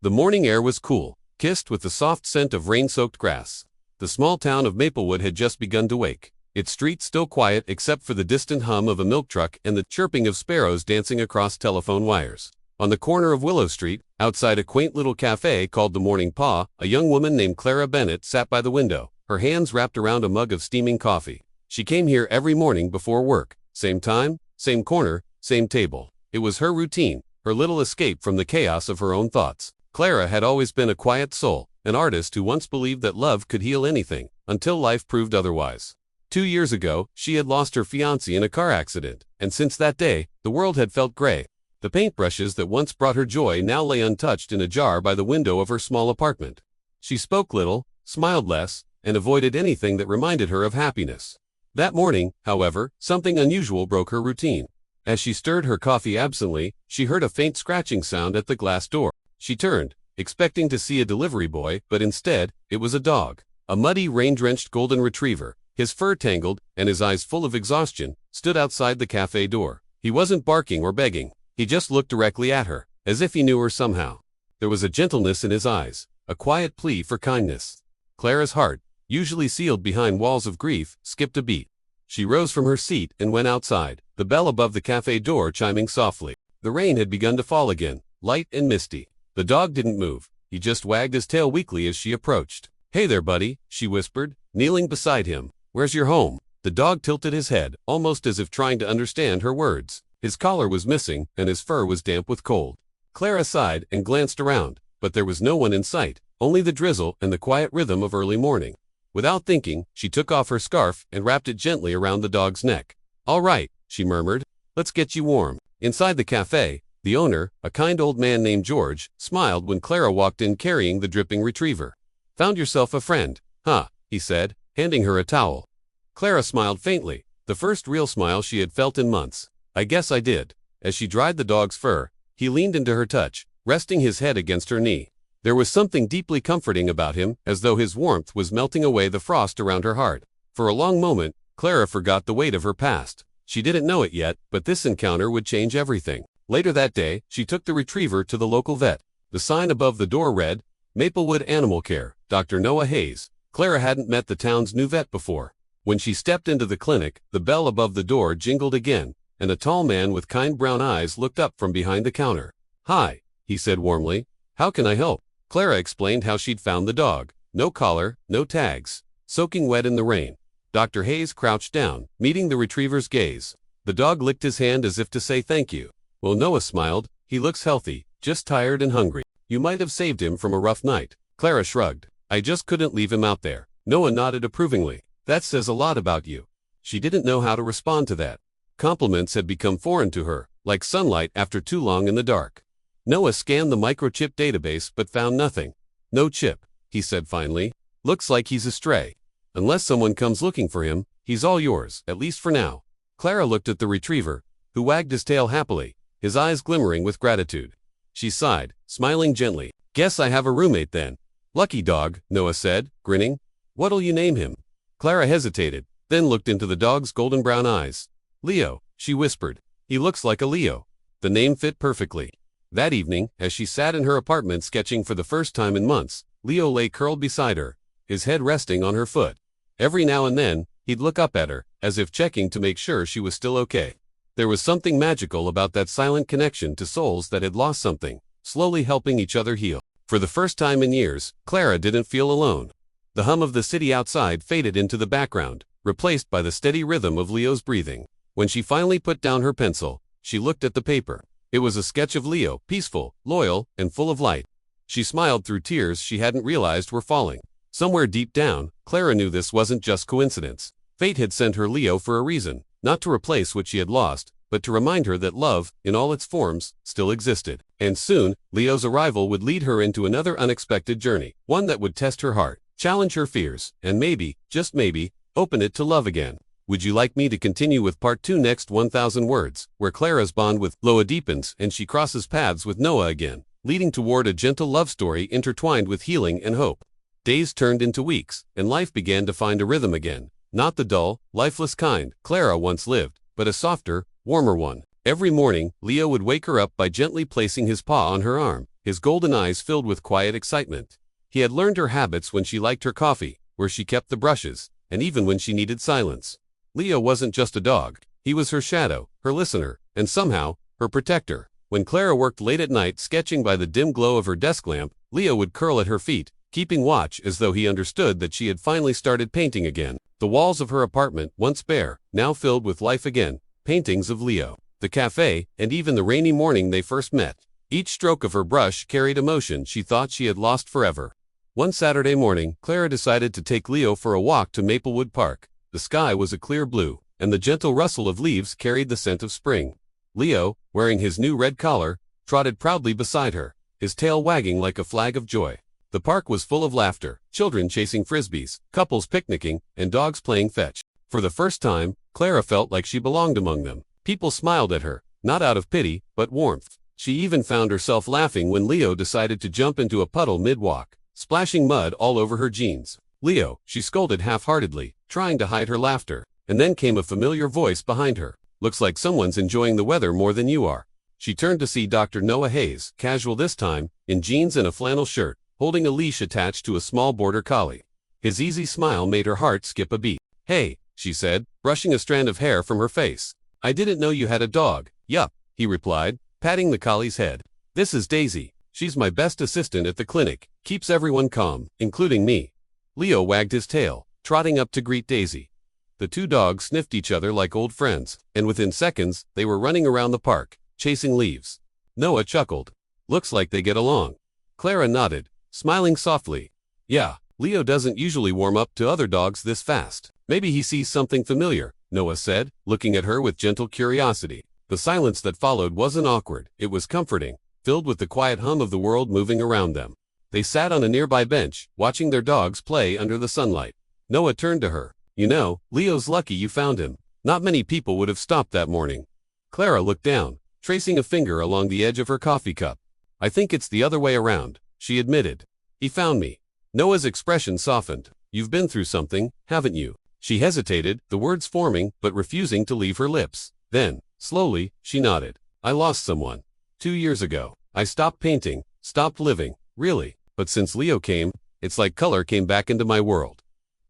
The morning air was cool, kissed with the soft scent of rain-soaked grass. The small town of Maplewood had just begun to wake, its streets still quiet except for the distant hum of a milk truck and the chirping of sparrows dancing across telephone wires. On the corner of Willow Street, outside a quaint little cafe called the Morning Paw, a young woman named Clara Bennett sat by the window, her hands wrapped around a mug of steaming coffee. She came here every morning before work, same time, same corner, same table. It was her routine, her little escape from the chaos of her own thoughts. Clara had always been a quiet soul, an artist who once believed that love could heal anything, until life proved otherwise. 2 years ago, she had lost her fiancé in a car accident, and since that day, the world had felt gray. The paintbrushes that once brought her joy now lay untouched in a jar by the window of her small apartment. She spoke little, smiled less, and avoided anything that reminded her of happiness. That morning, however, something unusual broke her routine. As she stirred her coffee absently, she heard a faint scratching sound at the glass door. She turned, expecting to see a delivery boy, but instead, it was a dog. A muddy, rain-drenched golden retriever, his fur tangled and his eyes full of exhaustion, stood outside the cafe door. He wasn't barking or begging. He just looked directly at her, as if he knew her somehow. There was a gentleness in his eyes, a quiet plea for kindness. Clara's heart, usually sealed behind walls of grief, skipped a beat. She rose from her seat and went outside, the bell above the cafe door chiming softly. The rain had begun to fall again, light and misty. The dog didn't move. He just wagged his tail weakly as she approached. "Hey there, buddy," she whispered, kneeling beside him. "Where's your home?" The dog tilted his head, almost as if trying to understand her words. His collar was missing, and his fur was damp with cold. Clara sighed and glanced around, but there was no one in sight, only the drizzle and the quiet rhythm of early morning. Without thinking, she took off her scarf and wrapped it gently around the dog's neck. "All right," she murmured. "Let's get you warm." Inside the cafe, the owner, a kind old man named George, smiled when Clara walked in carrying the dripping retriever. "Found yourself a friend, huh?" he said, handing her a towel. Clara smiled faintly, the first real smile she had felt in months. "I guess I did." As she dried the dog's fur, he leaned into her touch, resting his head against her knee. There was something deeply comforting about him, as though his warmth was melting away the frost around her heart. For a long moment, Clara forgot the weight of her past. She didn't know it yet, but this encounter would change everything. Later that day, she took the retriever to the local vet. The sign above the door read, "Maplewood Animal Care, Dr. Noah Hayes." Clara hadn't met the town's new vet before. When she stepped into the clinic, the bell above the door jingled again, and a tall man with kind brown eyes looked up from behind the counter. "Hi," he said warmly. "How can I help?" Clara explained how she'd found the dog. No collar, no tags, soaking wet in the rain. Dr. Hayes crouched down, meeting the retriever's gaze. The dog licked his hand as if to say thank you. Well, Noah smiled. "He looks healthy, just tired and hungry. You might have saved him from a rough night." Clara shrugged. "I just couldn't leave him out there." Noah nodded approvingly. "That says a lot about you." She didn't know how to respond to that. Compliments had become foreign to her, like sunlight after too long in the dark. Noah scanned the microchip database but found nothing. "No chip," he said finally. "Looks like he's a stray. Unless someone comes looking for him, he's all yours, at least for now." Clara looked at the retriever, who wagged his tail happily, his eyes glimmering with gratitude. She sighed, smiling gently. "Guess I have a roommate then." "Lucky dog," Noah said, grinning. "What'll you name him?" Clara hesitated, then looked into the dog's golden brown eyes. "Leo," she whispered. "He looks like a Leo." The name fit perfectly. That evening, as she sat in her apartment sketching for the first time in months, Leo lay curled beside her, his head resting on her foot. Every now and then, he'd look up at her, as if checking to make sure she was still okay. There was something magical about that silent connection to souls that had lost something, slowly helping each other heal. For the first time in years, Clara didn't feel alone. The hum of the city outside faded into the background, replaced by the steady rhythm of Leo's breathing. When she finally put down her pencil, she looked at the paper. It was a sketch of Leo, peaceful, loyal, and full of light. She smiled through tears she hadn't realized were falling. Somewhere deep down, Clara knew this wasn't just coincidence. Fate had sent her Leo for a reason, not to replace what she had lost, but to remind her that love, in all its forms, still existed. And soon, Leo's arrival would lead her into another unexpected journey, one that would test her heart, challenge her fears, and maybe, just maybe, open it to love again. Would you like me to continue with part 2 next 1000 words, where Clara's bond with Loa deepens and she crosses paths with Noah again, leading toward a gentle love story intertwined with healing and hope? Days turned into weeks, and life began to find a rhythm again. Not the dull, lifeless kind Clara once lived, but a softer, warmer one. Every morning, Leo would wake her up by gently placing his paw on her arm, his golden eyes filled with quiet excitement. He had learned her habits when she liked her coffee, where she kept the brushes, and even when she needed silence. Leo wasn't just a dog. He was her shadow, her listener, and somehow, her protector. When Clara worked late at night sketching by the dim glow of her desk lamp, Leo would curl at her feet, keeping watch as though he understood that she had finally started painting again. The walls of her apartment, once bare, now filled with life again, paintings of Leo, the cafe, and even the rainy morning they first met. Each stroke of her brush carried emotion she thought she had lost forever. One Saturday morning, Clara decided to take Leo for a walk to Maplewood Park. The sky was a clear blue, and the gentle rustle of leaves carried the scent of spring. Leo, wearing his new red collar, trotted proudly beside her, his tail wagging like a flag of joy. The park was full of laughter, children chasing frisbees, couples picnicking, and dogs playing fetch. For the first time, Clara felt like she belonged among them. People smiled at her, not out of pity, but warmth. She even found herself laughing when Leo decided to jump into a puddle mid-walk, splashing mud all over her jeans. "Leo," she scolded half-heartedly, trying to hide her laughter. And then came a familiar voice behind her. "Looks like someone's enjoying the weather more than you are." She turned to see Dr. Noah Hayes, casual this time, in jeans and a flannel shirt, holding a leash attached to a small border collie. His easy smile made her heart skip a beat. "Hey," she said, brushing a strand of hair from her face. "I didn't know you had a dog." "Yup," he replied, patting the collie's head. "This is Daisy. She's my best assistant at the clinic, keeps everyone calm, including me." Leo wagged his tail, trotting up to greet Daisy. The two dogs sniffed each other like old friends, and within seconds, they were running around the park, chasing leaves. Noah chuckled. "Looks like they get along." Clara nodded, smiling softly. "Yeah, Leo doesn't usually warm up to other dogs this fast. Maybe he sees something familiar," Noah said, looking at her with gentle curiosity. The silence that followed wasn't awkward, it was comforting, filled with the quiet hum of the world moving around them. They sat on a nearby bench, watching their dogs play under the sunlight. Noah turned to her. "You know, Leo's lucky you found him. Not many people would have stopped that morning." Clara looked down, tracing a finger along the edge of her coffee cup. "I think it's the other way around," she admitted. "He found me." Noah's expression softened. "You've been through something, haven't you?" She hesitated, the words forming, but refusing to leave her lips. Then, slowly, she nodded. "I lost someone. 2 years ago. I stopped painting, stopped living, really. But since Leo came, it's like color came back into my world."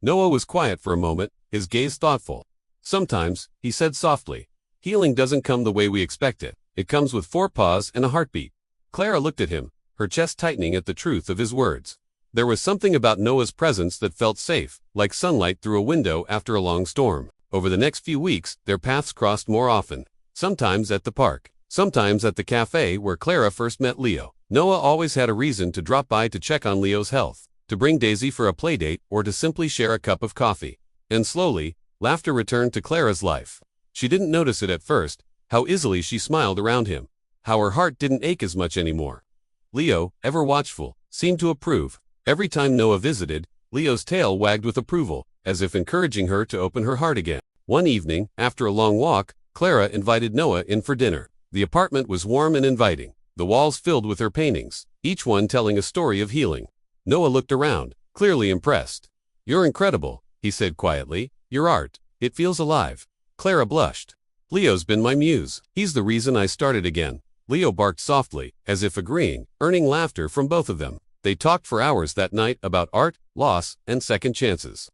Noah was quiet for a moment, his gaze thoughtful. "Sometimes," he said softly, "healing doesn't come the way we expect it. It comes with 4 paws and a heartbeat." Clara looked at him, her chest tightening at the truth of his words. There was something about Noah's presence that felt safe, like sunlight through a window after a long storm. Over the next few weeks, their paths crossed more often. Sometimes at the park, sometimes at the cafe where Clara first met Leo. Noah always had a reason to drop by to check on Leo's health, to bring Daisy for a playdate, or to simply share a cup of coffee. And slowly, laughter returned to Clara's life. She didn't notice it at first, how easily she smiled around him, how her heart didn't ache as much anymore. Leo, ever watchful, seemed to approve. Every time Noah visited, Leo's tail wagged with approval, as if encouraging her to open her heart again. One evening, after a long walk, Clara invited Noah in for dinner. The apartment was warm and inviting, the walls filled with her paintings, each one telling a story of healing. Noah looked around, clearly impressed. "You're incredible," he said quietly. "Your art, it feels alive." Clara blushed. "Leo's been my muse. He's the reason I started again." Leo barked softly, as if agreeing, earning laughter from both of them. They talked for hours that night about art, loss, and second chances.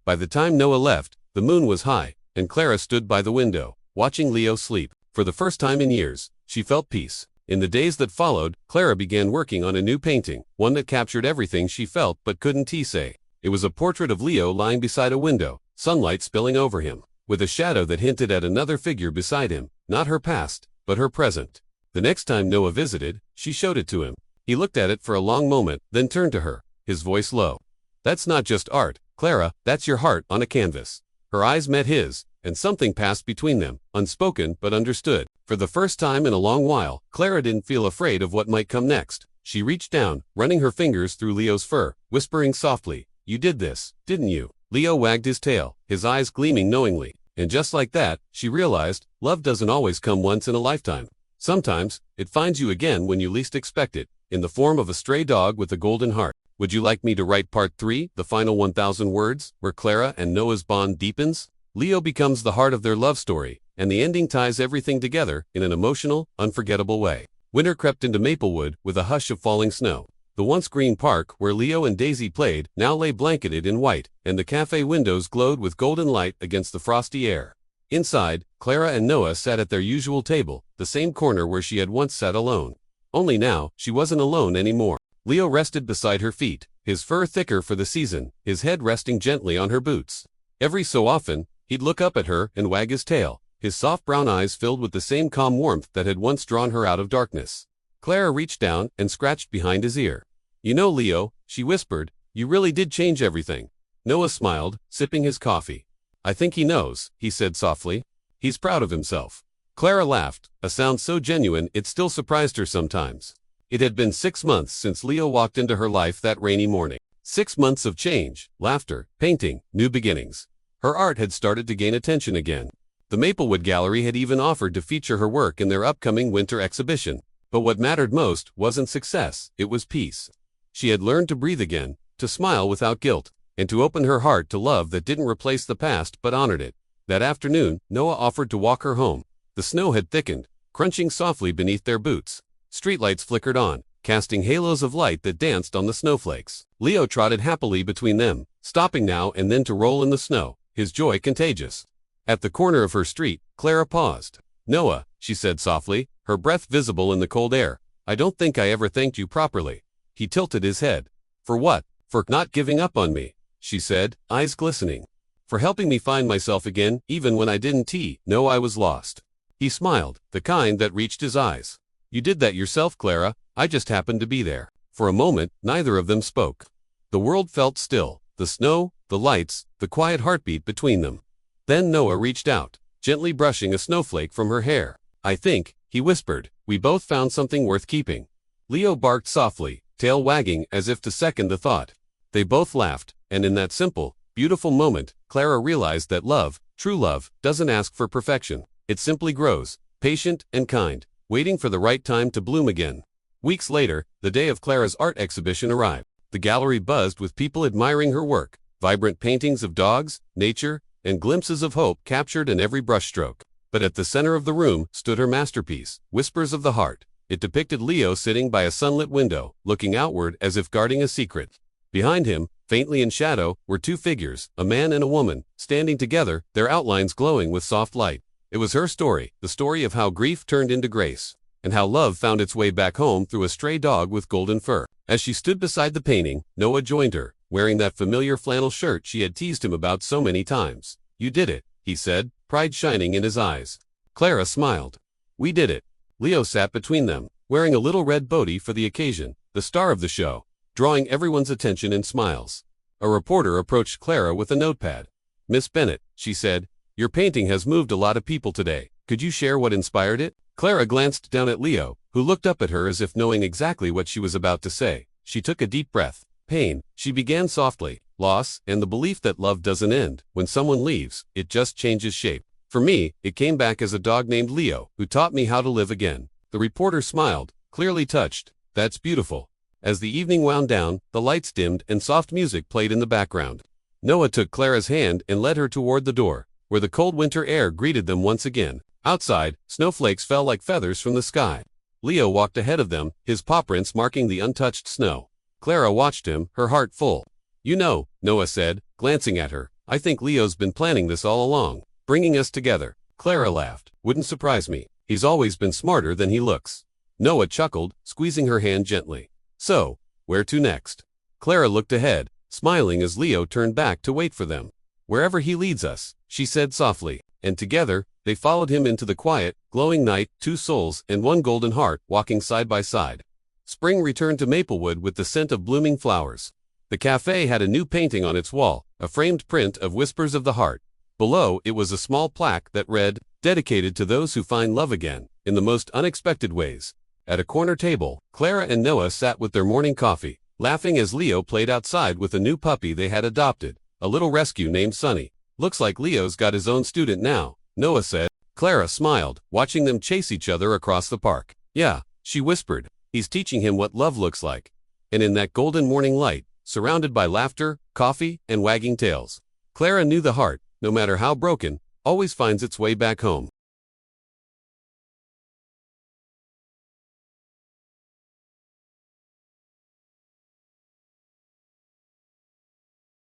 By the time Noah left, the moon was high, and Clara stood by the window, watching Leo sleep. For the first time in years, she felt peace. In the days that followed, Clara began working on a new painting, one that captured everything she felt but couldn't say. It was a portrait of Leo lying beside a window, sunlight spilling over him, with a shadow that hinted at another figure beside him, not her past, but her present. The next time Noah visited, she showed it to him. He looked at it for a long moment, then turned to her, his voice low. "That's not just art, Clara, that's your heart on a canvas." Her eyes met his, and something passed between them, unspoken but understood. For the first time in a long while, Clara didn't feel afraid of what might come next. She reached down, running her fingers through Leo's fur, whispering softly, "You did this, didn't you?" Leo wagged his tail, his eyes gleaming knowingly. And just like that, she realized, love doesn't always come once in a lifetime. Sometimes, it finds you again when you least expect it, in the form of a stray dog with a golden heart. Would you like me to write part 3, the final 1,000 words, where Clara and Noah's bond deepens? Leo becomes the heart of their love story, and the ending ties everything together in an emotional, unforgettable way. Winter crept into Maplewood with a hush of falling snow. The once green park where Leo and Daisy played now lay blanketed in white, and the cafe windows glowed with golden light against the frosty air. Inside, Clara and Noah sat at their usual table, the same corner where she had once sat alone. Only now, she wasn't alone anymore. Leo rested beside her feet, his fur thicker for the season, his head resting gently on her boots. Every so often, he'd look up at her and wag his tail, his soft brown eyes filled with the same calm warmth that had once drawn her out of darkness. Clara reached down and scratched behind his ear. "You know, Leo," she whispered, "you really did change everything." Noah smiled, sipping his coffee. "I think he knows," he said softly. "He's proud of himself." Clara laughed, a sound so genuine it still surprised her sometimes. It had been 6 months since Leo walked into her life that rainy morning. 6 months of change, laughter, painting, new beginnings. Her art had started to gain attention again. The Maplewood Gallery had even offered to feature her work in their upcoming winter exhibition. But what mattered most wasn't success, it was peace. She had learned to breathe again, to smile without guilt, and to open her heart to love that didn't replace the past but honored it. That afternoon, Noah offered to walk her home. The snow had thickened, crunching softly beneath their boots. Streetlights flickered on, casting halos of light that danced on the snowflakes. Leo trotted happily between them, stopping now and then to roll in the snow, his joy contagious. At the corner of her street, Clara paused. "Noah," she said softly, her breath visible in the cold air, "I don't think I ever thanked you properly." He tilted his head. "For what?" "For not giving up on me," she said, eyes glistening. "For helping me find myself again, even when I didn't know I was lost." He smiled, the kind that reached his eyes. "You did that yourself, Clara, I just happened to be there." For a moment, neither of them spoke. The world felt still, the snow, the lights, the quiet heartbeat between them. Then Noah reached out, gently brushing a snowflake from her hair. "I think," he whispered, "we both found something worth keeping." Leo barked softly, tail wagging as if to second the thought. They both laughed, and in that simple, beautiful moment, Clara realized that love, true love, doesn't ask for perfection. It simply grows, patient and kind, waiting for the right time to bloom again. Weeks later, the day of Clara's art exhibition arrived. The gallery buzzed with people admiring her work, vibrant paintings of dogs, nature, and glimpses of hope captured in every brushstroke. But at the center of the room stood her masterpiece, Whispers of the Heart. It depicted Leo sitting by a sunlit window, looking outward as if guarding a secret. Behind him, faintly in shadow, were two figures, a man and a woman, standing together, their outlines glowing with soft light. It was her story, the story of how grief turned into grace, and how love found its way back home through a stray dog with golden fur. As she stood beside the painting, Noah joined her, wearing that familiar flannel shirt she had teased him about so many times. "You did it," he said, pride shining in his eyes. Clara smiled. "We did it." Leo sat between them, wearing a little red boatie for the occasion, the star of the show, drawing everyone's attention and smiles. A reporter approached Clara with a notepad. "Miss Bennett," she said, "your painting has moved a lot of people today. Could you share what inspired it?" Clara glanced down at Leo, who looked up at her as if knowing exactly what she was about to say. She took a deep breath. "Pain," she began softly, "loss, and the belief that love doesn't end. When someone leaves, it just changes shape. For me, it came back as a dog named Leo, who taught me how to live again." The reporter smiled, clearly touched. "That's beautiful." As the evening wound down, the lights dimmed and soft music played in the background. Noah took Clara's hand and led her toward the door, where the cold winter air greeted them once again. Outside, snowflakes fell like feathers from the sky. Leo walked ahead of them, his paw prints marking the untouched snow. Clara watched him, her heart full. "You know," Noah said, glancing at her, "I think Leo's been planning this all along, bringing us together." Clara laughed. "Wouldn't surprise me. He's always been smarter than he looks." Noah chuckled, squeezing her hand gently. "So, where to next?" Clara looked ahead, smiling as Leo turned back to wait for them. "Wherever he leads us," she said softly, and together, they followed him into the quiet, glowing night, two souls and one golden heart walking side by side. Spring returned to Maplewood with the scent of blooming flowers. The cafe had a new painting on its wall, a framed print of Whispers of the Heart. Below it was a small plaque that read, "Dedicated to those who find love again, in the most unexpected ways." At a corner table, Clara and Noah sat with their morning coffee, laughing as Leo played outside with a new puppy they had adopted, a little rescue named Sunny. "Looks like Leo's got his own student now," Noah said. Clara smiled, watching them chase each other across the park. "Yeah," she whispered, "he's teaching him what love looks like." And in that golden morning light, surrounded by laughter, coffee, and wagging tails, Clara knew the heart, no matter how broken, always finds its way back home.